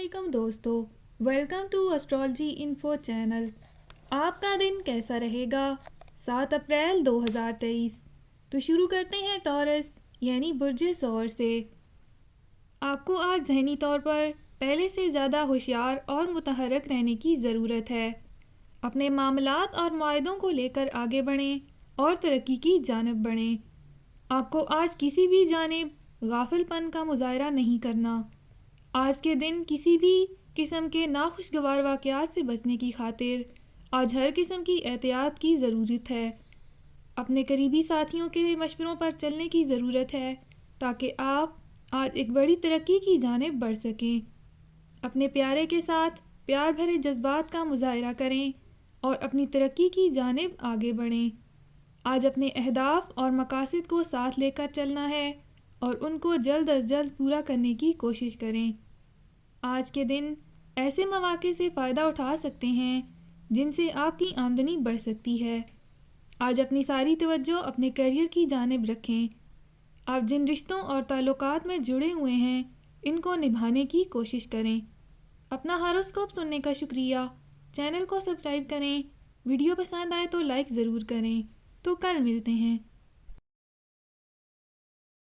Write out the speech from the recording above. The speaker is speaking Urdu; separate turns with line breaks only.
علیکم دوستو، welcome to astrology info channel. آپ کا دن کیسا رہے گا؟ 7 اپریل 2023۔ تو شروع کرتے ہیں ٹورس یعنی برج ثور سے۔ آپ کو آج ذہنی طور پر پہلے سے زیادہ ہوشیار اور متحرک رہنے کی ضرورت ہے۔ اپنے معاملات اور معاہدوں کو لے کر آگے بڑھیں اور ترقی کی جانب بڑھیں۔ آپ کو آج کسی بھی جانب غافل پن کا مظاہرہ نہیں کرنا۔ آج کے دن کسی بھی قسم کے ناخوشگوار واقعات سے بچنے کی خاطر آج ہر قسم کی احتیاط کی ضرورت ہے۔ اپنے قریبی ساتھیوں کے مشوروں پر چلنے کی ضرورت ہے تاکہ آپ آج ایک بڑی ترقی کی جانب بڑھ سکیں۔ اپنے پیارے کے ساتھ پیار بھرے جذبات کا مظاہرہ کریں اور اپنی ترقی کی جانب آگے بڑھیں۔ آج اپنے اہداف اور مقاصد کو ساتھ لے کر چلنا ہے اور ان کو جلد از جلد پورا کرنے کی کوشش کریں۔ آج کے دن ایسے مواقع سے فائدہ اٹھا سکتے ہیں جن سے آپ کی آمدنی بڑھ سکتی ہے۔ آج اپنی ساری توجہ اپنے کیریئر کی جانب رکھیں۔ آپ جن رشتوں اور تعلقات میں جڑے ہوئے ہیں ان کو نبھانے کی کوشش کریں۔ اپنا ہاروسکوپ سننے کا شکریہ۔ چینل کو سبسکرائب کریں۔ ویڈیو پسند آئے تو لائک ضرور کریں۔ تو کل ملتے ہیں۔